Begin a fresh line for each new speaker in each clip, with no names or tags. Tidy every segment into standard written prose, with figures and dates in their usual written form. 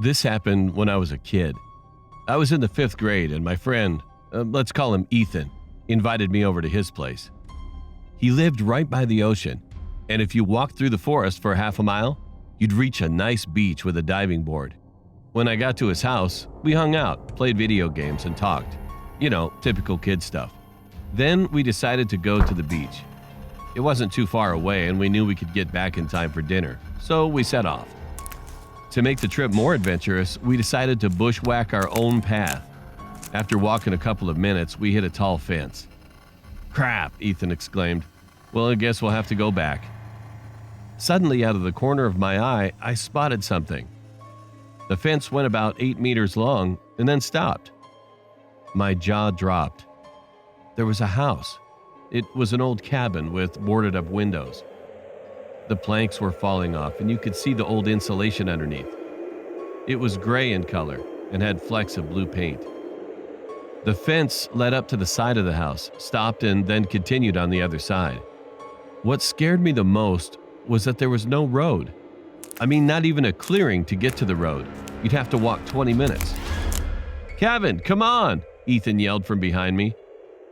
This happened when I was a kid. I was in the 5th grade and my friend, let's call him Ethan, invited me over to his place. He lived right by the ocean, and if you walked through the forest for half a mile, you'd reach a nice beach with a diving board. When I got to his house, we hung out, played video games, and talked. You know, typical kid stuff. Then we decided to go to the beach. It wasn't too far away and we knew we could get back in time for dinner, so we set off. To make the trip more adventurous, we decided to bushwhack our own path. After walking a couple of minutes, we hit a tall fence. "Crap," Ethan exclaimed. "Well, I guess we'll have to go back." Suddenly, out of the corner of my eye, I spotted something. The fence went about 8 meters long and then stopped. My jaw dropped. There was a house. It was an old cabin with boarded-up windows. The planks were falling off, and you could see the old insulation underneath. It was gray in color and had flecks of blue paint. The fence led up to the side of the house, stopped, and then continued on the other side. What scared me the most was that there was no road. I mean, not even a clearing to get to the road. You'd have to walk 20 minutes. "Kevin, come on!" Ethan yelled from behind me.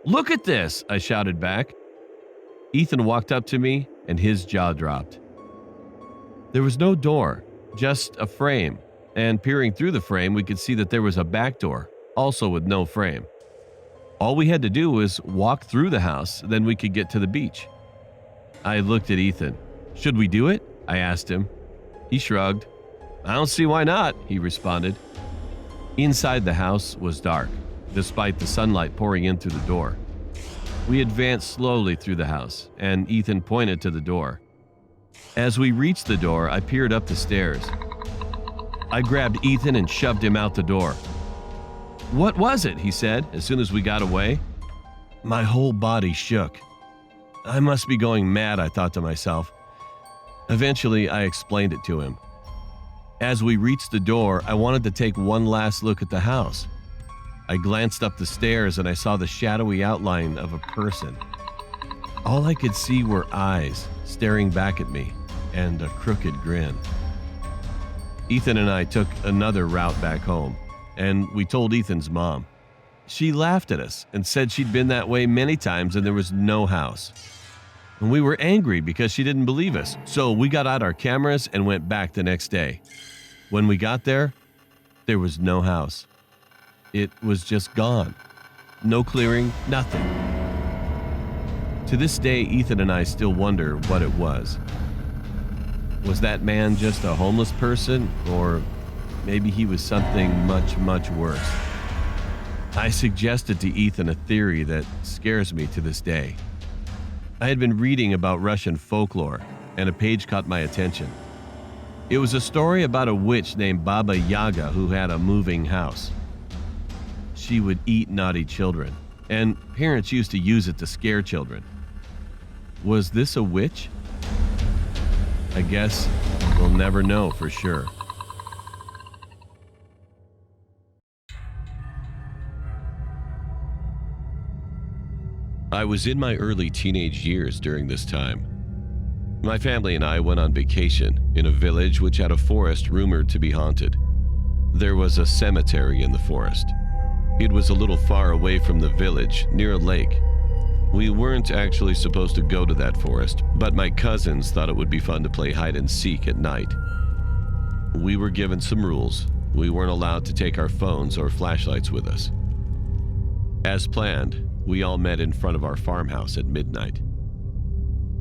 "Look at this!" I shouted back. Ethan walked up to me and his jaw dropped. There was no door, just a frame, and peering through the frame we could see that there was a back door, also with no frame. All we had to do was walk through the house, then we could get to the beach. I looked at Ethan. "Should we do it?" I asked him. He shrugged. "I don't see why not," he responded. Inside the house was dark, despite the sunlight pouring in through the door. We advanced slowly through the house, and Ethan pointed to the door. As we reached the door, I peered up the stairs. I grabbed Ethan and shoved him out the door. "What was it?" he said as soon as we got away. My whole body shook. I must be going mad, I thought to myself. Eventually, I explained it to him. As we reached the door, I wanted to take one last look at the house. I glanced up the stairs and I saw the shadowy outline of a person. All I could see were eyes staring back at me and a crooked grin. Ethan and I took another route back home, and we told Ethan's mom. She laughed at us and said she'd been that way many times and there was no house. And we were angry because she didn't believe us, so we got out our cameras and went back the next day. When we got there was no house. It was just gone. No clearing, nothing. To this day, Ethan and I still wonder what it was. Was that man just a homeless person, or maybe he was something much, much worse? I suggested to Ethan a theory that scares me to this day. I had been reading about Russian folklore, and a page caught my attention. It was a story about a witch named Baba Yaga who had a moving house. She would eat naughty children, and parents used to use it to scare children. Was this a witch? I guess we'll never know for sure. I was in my early teenage years during this time. My family and I went on vacation in a village which had a forest rumored to be haunted. There was a cemetery in the forest. It was a little far away from the village, near a lake. We weren't actually supposed to go to that forest, but my cousins thought it would be fun to play hide and seek at night. We were given some rules. We weren't allowed to take our phones or flashlights with us. As planned, we all met in front of our farmhouse at midnight.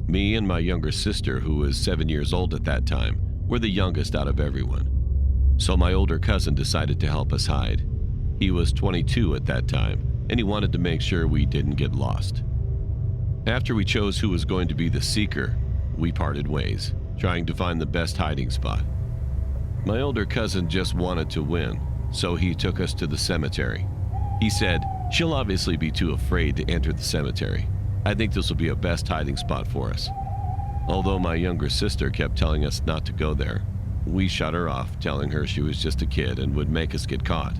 Me and my younger sister, who was 7 years old at that time, were the youngest out of everyone. So my older cousin decided to help us hide. He was 22 at that time, and he wanted to make sure we didn't get lost. After we chose who was going to be the seeker, we parted ways, trying to find the best hiding spot. My older cousin just wanted to win, so he took us to the cemetery. He said, "She'll obviously be too afraid to enter the cemetery. I think this will be a best hiding spot for us." Although my younger sister kept telling us not to go there, we shut her off, telling her she was just a kid and would make us get caught.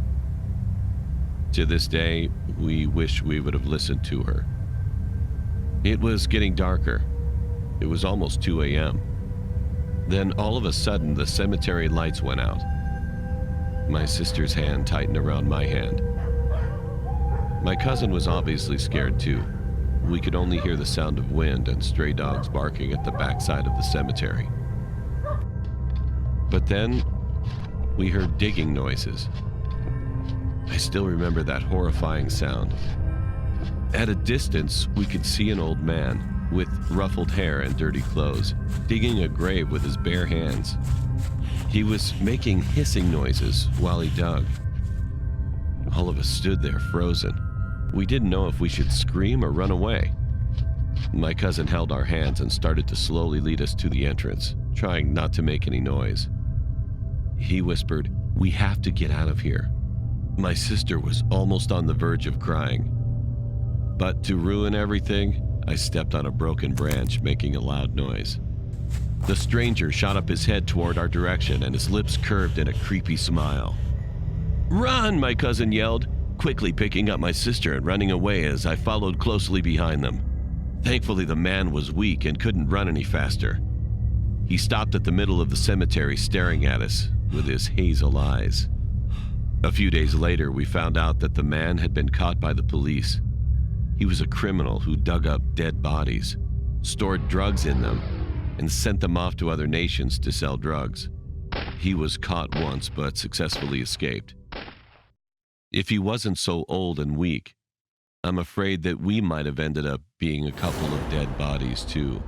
To this day, we wish we would have listened to her. It was getting darker. It was almost 2 a.m. Then all of a sudden, the cemetery lights went out. My sister's hand tightened around my hand. My cousin was obviously scared too. We could only hear the sound of wind and stray dogs barking at the backside of the cemetery. But then, we heard digging noises. I still remember that horrifying sound. At a distance, we could see an old man with ruffled hair and dirty clothes, digging a grave with his bare hands. He was making hissing noises while he dug. All of us stood there frozen. We didn't know if we should scream or run away. My cousin held our hands and started to slowly lead us to the entrance, trying not to make any noise. He whispered, "We have to get out of here." My sister was almost on the verge of crying. But to ruin everything, I stepped on a broken branch, making a loud noise. The stranger shot up his head toward our direction, and his lips curved in a creepy smile. "Run!" my cousin yelled, quickly picking up my sister and running away as I followed closely behind them. Thankfully, the man was weak and couldn't run any faster. He stopped at the middle of the cemetery staring at us with his hazel eyes. A few days later, we found out that the man had been caught by the police. He was a criminal who dug up dead bodies, stored drugs in them, and sent them off to other nations to sell drugs. He was caught once but successfully escaped. If he wasn't so old and weak, I'm afraid that we might have ended up being a couple of dead bodies too.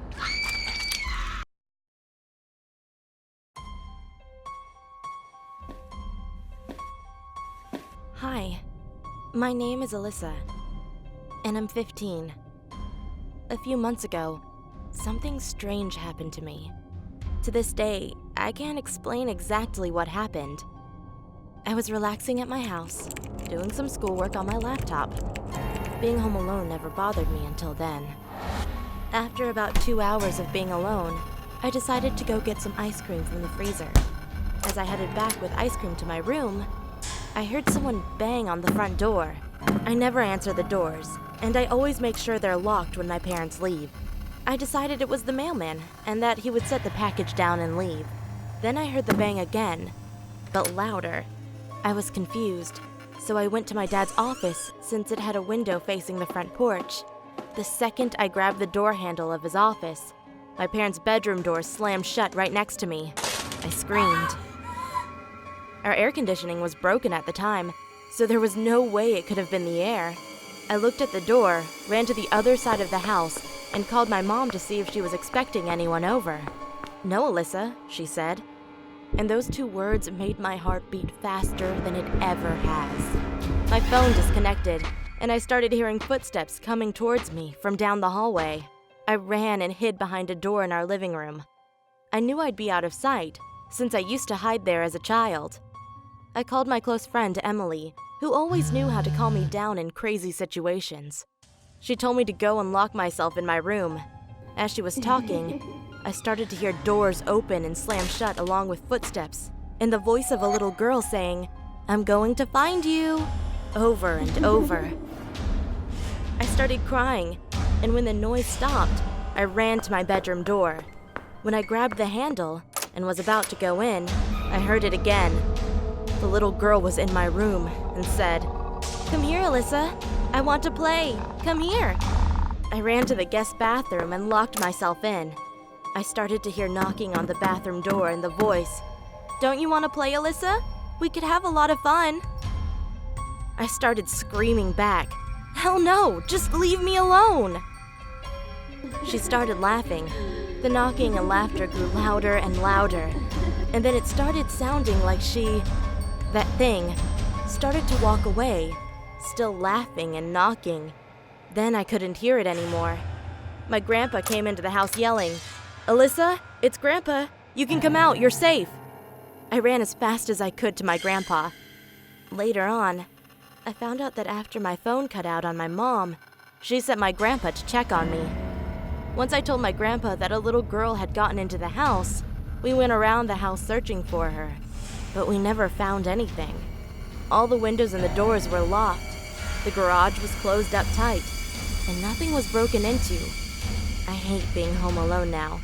Hi, my name is Alyssa, and I'm 15. A few months ago, something strange happened to me. To this day, I can't explain exactly what happened. I was relaxing at my house, doing some schoolwork on my laptop. Being home alone never bothered me until then. After about 2 hours of being alone, I decided to go get some ice cream from the freezer. As I headed back with ice cream to my room, I heard someone bang on the front door. I never answer the doors, and I always make sure they're locked when my parents leave. I decided it was the mailman, and that he would set the package down and leave. Then I heard the bang again, but louder. I was confused, so I went to my dad's office since it had a window facing the front porch. The second I grabbed the door handle of his office, my parents' bedroom door slammed shut right next to me. I screamed. Our air conditioning was broken at the time, so there was no way it could have been the air. I looked at the door, ran to the other side of the house, and called my mom to see if she was expecting anyone over. "No, Alyssa," she said. And those 2 words made my heart beat faster than it ever has. My phone disconnected, and I started hearing footsteps coming towards me from down the hallway. I ran and hid behind a door in our living room. I knew I'd be out of sight, since I used to hide there as a child. I called my close friend Emily, who always knew how to calm me down in crazy situations. She told me to go and lock myself in my room. As she was talking, I started to hear doors open and slam shut along with footsteps, and the voice of a little girl saying, "I'm going to find you," over and over. I started crying, and when the noise stopped, I ran to my bedroom door. When I grabbed the handle and was about to go in, I heard it again. The little girl was in my room and said, "Come here, Alyssa. I want to play. Come here." I ran to the guest bathroom and locked myself in. I started to hear knocking on the bathroom door and the voice, "Don't you want to play, Alyssa? We could have a lot of fun." I started screaming back, "Hell no, just leave me alone." She started laughing. The knocking and laughter grew louder and louder, and then it started sounding like that thing, started to walk away, still laughing and knocking. Then I couldn't hear it anymore. My grandpa came into the house yelling, "Alyssa, it's Grandpa. You can come out, you're safe." I ran as fast as I could to my grandpa. Later on, I found out that after my phone cut out on my mom, she sent my grandpa to check on me. Once I told my grandpa that a little girl had gotten into the house, we went around the house searching for her, but we never found anything. All the windows and the doors were locked. The garage was closed up tight, and nothing was broken into. I hate being home alone now,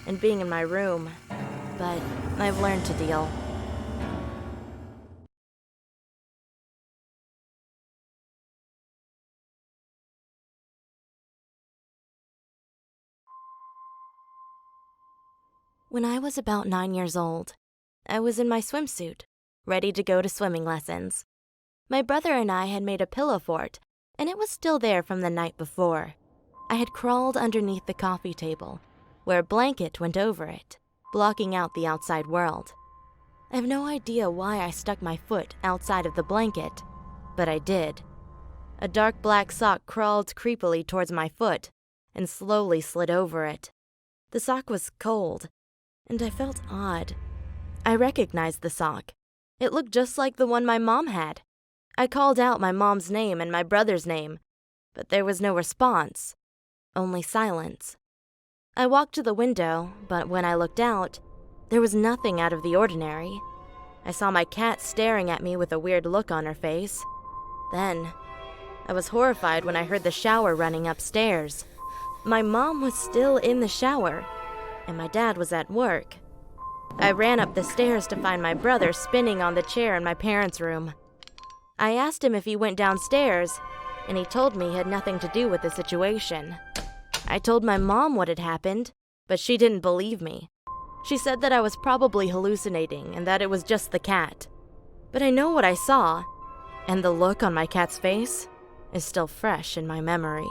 and being in my room, but I've learned to deal. When I was about 9 years old, I was in my swimsuit, ready to go to swimming lessons. My brother and I had made a pillow fort, and it was still there from the night before. I had crawled underneath the coffee table, where a blanket went over it, blocking out the outside world. I have no idea why I stuck my foot outside of the blanket, but I did. A dark black sock crawled creepily towards my foot and slowly slid over it. The sock was cold, and I felt odd. I recognized the sock. It looked just like the one my mom had. I called out my mom's name and my brother's name, but there was no response, only silence. I walked to the window, but when I looked out, there was nothing out of the ordinary. I saw my cat staring at me with a weird look on her face. Then, I was horrified when I heard the shower running upstairs. My mom was still in the shower, and my dad was at work. I ran up the stairs to find my brother spinning on the chair in my parents' room. I asked him if he went downstairs, and he told me he had nothing to do with the situation. I told my mom what had happened, but she didn't believe me. She said that I was probably hallucinating and that it was just the cat. But I know what I saw, and the look on my cat's face is still fresh in my memory.